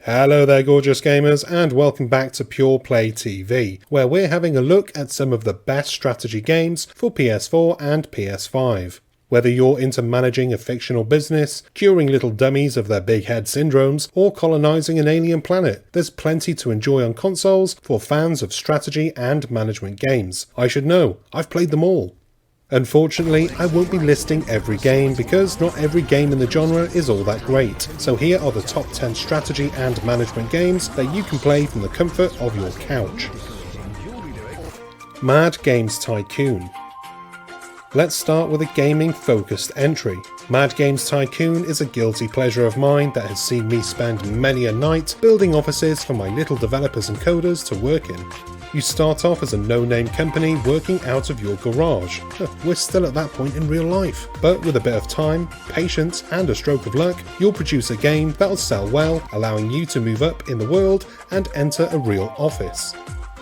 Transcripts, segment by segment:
Hello there gorgeous gamers, and welcome back to Pure Play TV, where we're having a look at some of the best strategy games for PS4 and PS5. Whether you're into managing a fictional business, curing little dummies of their big head syndromes, or colonising an alien planet, there's plenty to enjoy on consoles for fans of strategy and management games. I should know, I've played them all. Unfortunately, I won't be listing every game because not every game in the genre is all that great, so here are the top 10 strategy and management games that you can play from the comfort of your couch. Mad Games Tycoon. Let's start with a gaming focused entry. Mad Games Tycoon is a guilty pleasure of mine that has seen me spend many a night building offices for my little developers and coders to work in. You start off as a no-name company working out of your garage. We're still at that point in real life. But with a bit of time, patience and a stroke of luck, you'll produce a game that'll sell well, allowing you to move up in the world and enter a real office.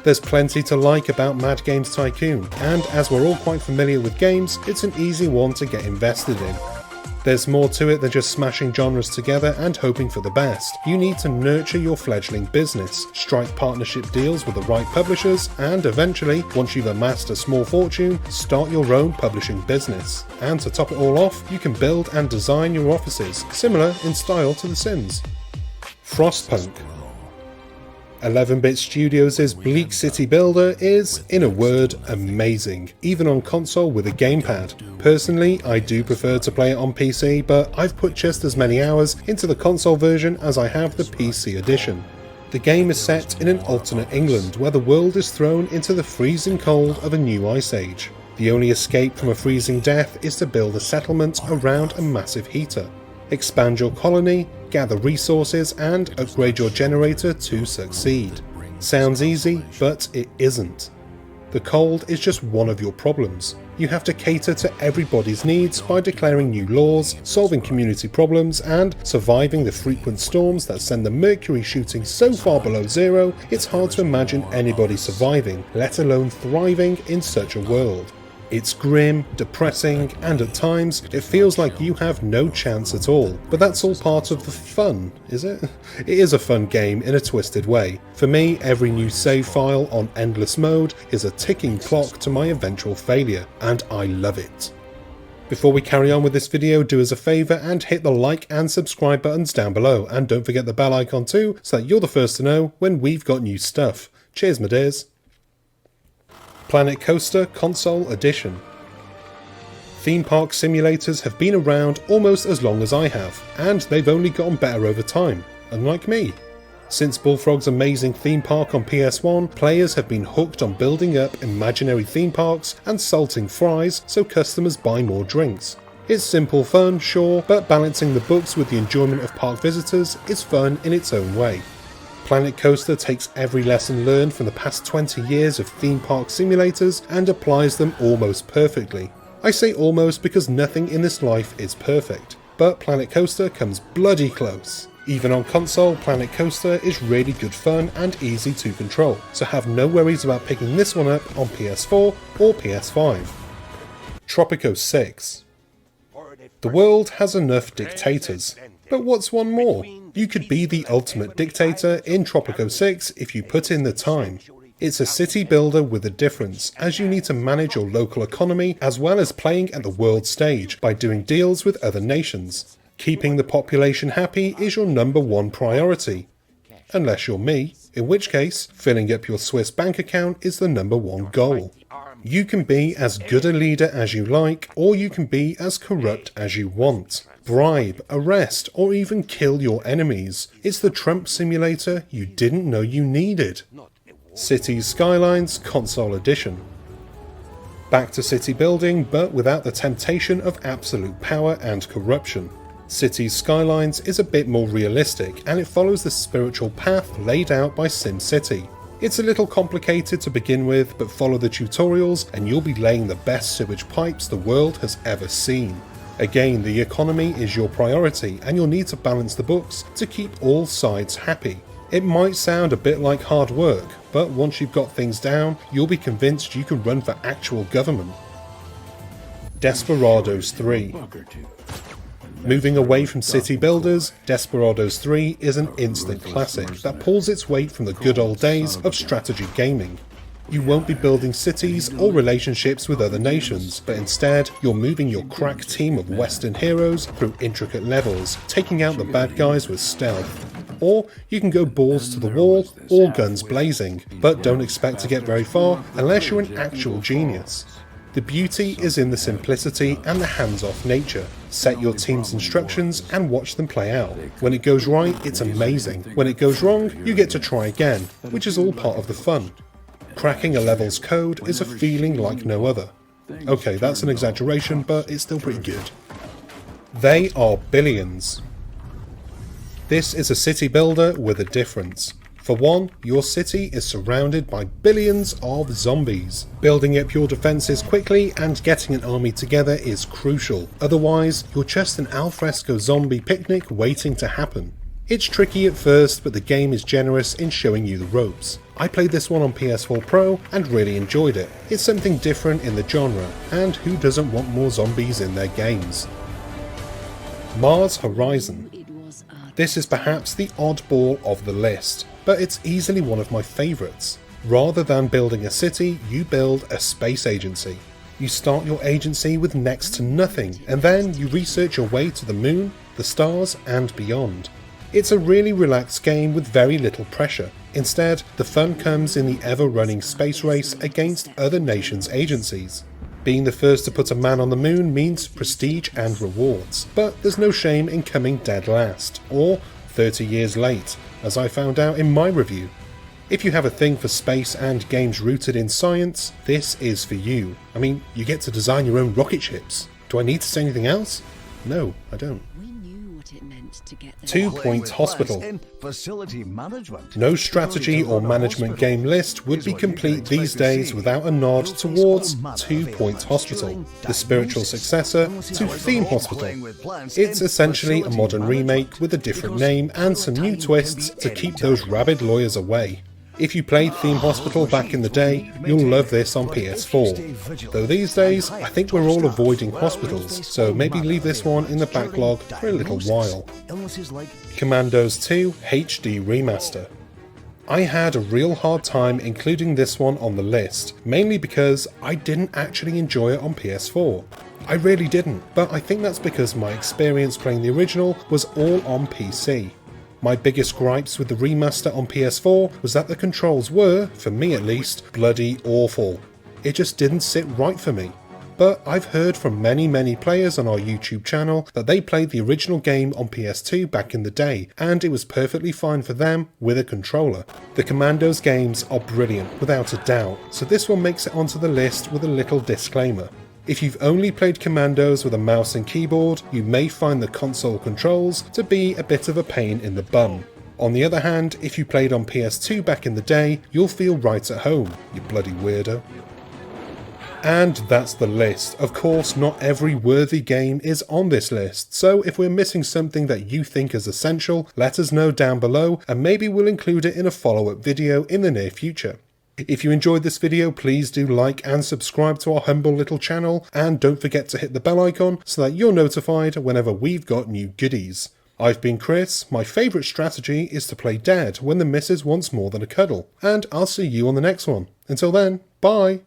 There's plenty to like about Mad Games Tycoon, and as we're all quite familiar with games, it's an easy one to get invested in. There's more to it than just smashing genres together and hoping for the best. You need to nurture your fledgling business, strike partnership deals with the right publishers, and eventually, once you've amassed a small fortune, start your own publishing business. And to top it all off, you can build and design your offices, similar in style to The Sims. Frostpunk. 11-Bit Studios' Bleak City Builder is, in a word, amazing, even on console with a gamepad. Personally, I do prefer to play it on PC, but I've put just as many hours into the console version as I have the PC edition. The game is set in an alternate England where the world is thrown into the freezing cold of a new ice age. The only escape from a freezing death is to build a settlement around a massive heater. Expand your colony, gather resources, and upgrade your generator to succeed. Sounds easy, but it isn't. The cold is just one of your problems. You have to cater to everybody's needs by declaring new laws, solving community problems, and surviving the frequent storms that send the mercury shooting so far below zero, it's hard to imagine anybody surviving, let alone thriving in such a world. It's grim, depressing, and at times it feels like you have no chance at all. But that's all part of the fun, is it? It is a fun game in a twisted way. For me, every new save file on endless mode is a ticking clock to my eventual failure, and I love it. Before we carry on with this video, do us a favour and hit the like and subscribe buttons down below, and don't forget the bell icon too, so that you're the first to know when we've got new stuff. Cheers my dears. Planet Coaster Console Edition. Theme park simulators have been around almost as long as I have, and they've only gotten better over time, unlike me. Since Bullfrog's amazing theme park on PS1, players have been hooked on building up imaginary theme parks and salting fries so customers buy more drinks. It's simple fun, sure, but balancing the books with the enjoyment of park visitors is fun in its own way. Planet Coaster takes every lesson learned from the past 20 years of theme park simulators and applies them almost perfectly. I say almost because nothing in this life is perfect, but Planet Coaster comes bloody close. Even on console, Planet Coaster is really good fun and easy to control, so have no worries about picking this one up on PS4 or PS5. Tropico 6. The world has enough dictators, but what's one more? You could be the ultimate dictator in Tropico 6 if you put in the time. It's a city builder with a difference, as you need to manage your local economy as well as playing at the world stage by doing deals with other nations. Keeping the population happy is your #1 priority. Unless you're me, in which case, filling up your Swiss bank account is the #1 goal. You can be as good a leader as you like, or you can be as corrupt as you want. Bribe, arrest, or even kill your enemies. It's the Trump simulator you didn't know you needed. Cities Skylines Console Edition. Back to city building, but without the temptation of absolute power and corruption. Cities Skylines is a bit more realistic, and it follows the spiritual path laid out by SimCity. It's a little complicated to begin with, but follow the tutorials and you'll be laying the best sewage pipes the world has ever seen. Again, the economy is your priority and you'll need to balance the books to keep all sides happy. It might sound a bit like hard work, but once you've got things down, you'll be convinced you can run for actual government. Desperados 3. Moving away from city builders, Desperados 3 is an instant classic that pulls its weight from the good old days of strategy gaming. You won't be building cities or relationships with other nations, but instead you're moving your crack team of Western heroes through intricate levels, taking out the bad guys with stealth. Or you can go balls to the wall, all guns blazing, but don't expect to get very far unless you're an actual genius. The beauty is in the simplicity and the hands-off nature. Set your team's instructions and watch them play out. When it goes right, it's amazing. When it goes wrong, you get to try again, which is all part of the fun. Cracking a level's code is a feeling like no other. Okay, that's an exaggeration, but it's still pretty good. They are billions. This is a city builder with a difference. For one, your city is surrounded by billions of zombies. Building up your defences quickly and getting an army together is crucial, otherwise you're just an alfresco zombie picnic waiting to happen. It's tricky at first, but the game is generous in showing you the ropes. I played this one on PS4 Pro and really enjoyed it. It's something different in the genre, and who doesn't want more zombies in their games? Mars Horizon. This is perhaps the oddball of the list, but it's easily one of my favourites. Rather than building a city, you build a space agency. You start your agency with next to nothing, and then you research your way to the moon, the stars, and beyond. It's a really relaxed game with very little pressure. Instead, the fun comes in the ever-running space race against other nations' agencies. Being the first to put a man on the moon means prestige and rewards, but there's no shame in coming dead last, or 30 years late, as I found out in my review. If you have a thing for space and games rooted in science, this is for you. I mean, you get to design your own rocket ships. Do I need to say anything else? No, I don't. 2 Point Hospital. No strategy or management game list would be complete these days without a nod towards 2 Point Hospital, the spiritual successor to Theme Hospital. It's essentially a modern remake with a different name and some new twists to keep those rabid lawyers away. If you played Theme Hospital back in the day, you'll love this on PS4. Though these days, I think we're all avoiding hospitals, so maybe leave this one in the backlog for a little while. Commandos 2 HD Remaster. I had a real hard time including this one on the list, mainly because I didn't actually enjoy it on PS4. I really didn't, but I think that's because my experience playing the original was all on PC. My biggest gripes with the remaster on PS4 was that the controls were, for me at least, bloody awful. It just didn't sit right for me. But I've heard from many players on our YouTube channel that they played the original game on PS2 back in the day, and it was perfectly fine for them with a controller. The Commandos games are brilliant, without a doubt, so this one makes it onto the list with a little disclaimer. If you've only played Commandos with a mouse and keyboard, you may find the console controls to be a bit of a pain in the bum. On the other hand, if you played on PS2 back in the day, you'll feel right at home, you bloody weirdo. And that's the list. Of course, not every worthy game is on this list, so if we're missing something that you think is essential, let us know down below and maybe we'll include it in a follow-up video in the near future. If you enjoyed this video, please do like and subscribe to our humble little channel, and don't forget to hit the bell icon so that you're notified whenever we've got new goodies. I've been Chris, my favourite strategy is to play dead when the missus wants more than a cuddle, and I'll see you on the next one. Until then, bye!